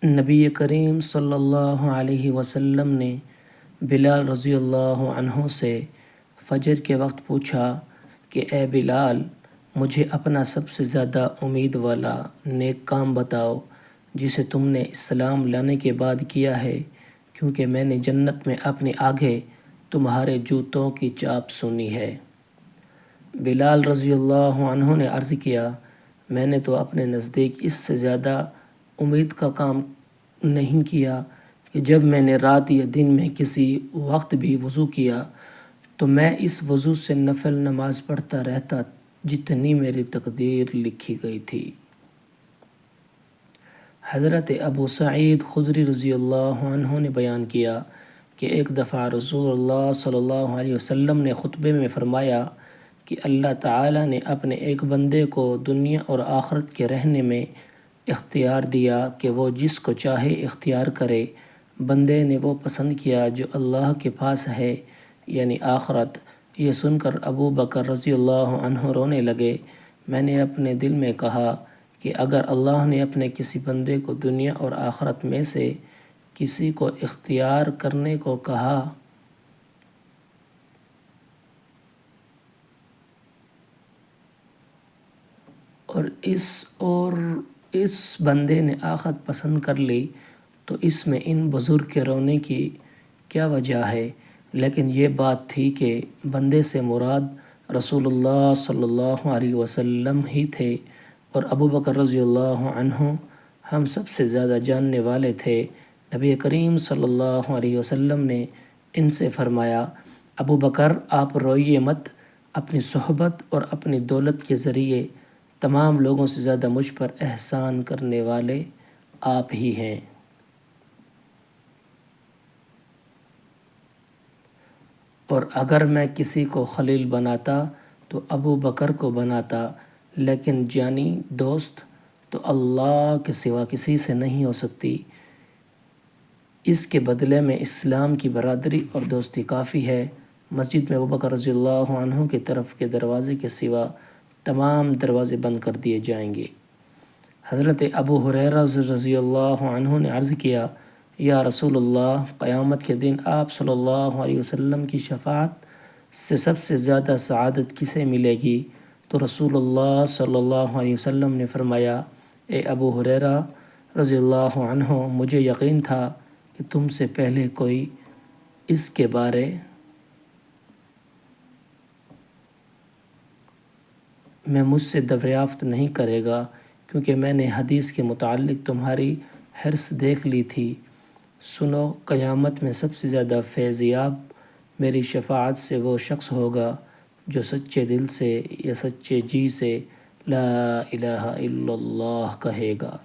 نبی کریم صلی اللہ علیہ وسلم نے بلال رضی اللہ عنہ سے فجر کے وقت پوچھا کہ اے بلال، مجھے اپنا سب سے زیادہ امید والا نیک کام بتاؤ جسے تم نے اسلام لانے کے بعد کیا ہے، کیونکہ میں نے جنت میں اپنے آگے تمہارے جوتوں کی چاپ سنی ہے۔ بلال رضی اللہ عنہ نے عرض کیا، میں نے تو اپنے نزدیک اس سے زیادہ امید کا کام نہیں کیا کہ جب میں نے رات یا دن میں کسی وقت بھی وضو کیا تو میں اس وضو سے نفل نماز پڑھتا رہتا جتنی میری تقدیر لکھی گئی تھی۔ حضرت ابو سعید خدری رضی اللہ عنہ نے بیان کیا کہ ایک دفعہ رسول اللہ صلی اللہ علیہ وسلم نے خطبے میں فرمایا کہ اللہ تعالیٰ نے اپنے ایک بندے کو دنیا اور آخرت کے رہنے میں اختیار دیا کہ وہ جس کو چاہے اختیار کرے۔ بندے نے وہ پسند کیا جو اللہ کے پاس ہے، یعنی آخرت۔ یہ سن کر ابو بکر رضی اللہ عنہ رونے لگے۔ میں نے اپنے دل میں کہا کہ اگر اللہ نے اپنے کسی بندے کو دنیا اور آخرت میں سے کسی کو اختیار کرنے کو کہا اور اس بندے نے آخرت پسند کر لی تو اس میں ان بزرگ کے رونے کی کیا وجہ ہے؟ لیکن یہ بات تھی کہ بندے سے مراد رسول اللہ صلی اللہ علیہ وسلم ہی تھے، اور ابو بکر رضی اللہ عنہ ہم سب سے زیادہ جاننے والے تھے۔ نبی کریم صلی اللہ علیہ وسلم نے ان سے فرمایا، ابو بکر آپ روئیے مت، اپنی صحبت اور اپنی دولت کے ذریعے تمام لوگوں سے زیادہ مجھ پر احسان کرنے والے آپ ہی ہیں۔ اور اگر میں کسی کو خلیل بناتا تو ابو بکر کو بناتا، لیکن جانی دوست تو اللہ کے سوا کسی سے نہیں ہو سکتی۔ اس کے بدلے میں اسلام کی برادری اور دوستی کافی ہے۔ مسجد میں ابو بکر رضی اللہ عنہ کی طرف کے دروازے کے سوا تمام دروازے بند کر دیے جائیں گے۔ حضرت ابو ہریرہ رضی اللہ عنہ نے عرض کیا، یا رسول اللہ، قیامت کے دن آپ صلی اللہ علیہ وسلم کی شفاعت سے سب سے زیادہ سعادت کسے ملے گی؟ تو رسول اللہ صلی اللہ علیہ وسلم نے فرمایا، اے ابو ہریرہ رضی اللہ عنہ، مجھے یقین تھا کہ تم سے پہلے کوئی اس کے بارے میں مجھ سے دریافت نہیں کرے گا، کیونکہ میں نے حدیث کے متعلق تمہاری حرص دیکھ لی تھی۔ سنو، قیامت میں سب سے زیادہ فیض یاب میری شفاعت سے وہ شخص ہوگا جو سچے دل سے یا سچے جی سے لا الہ الا اللہ کہے گا۔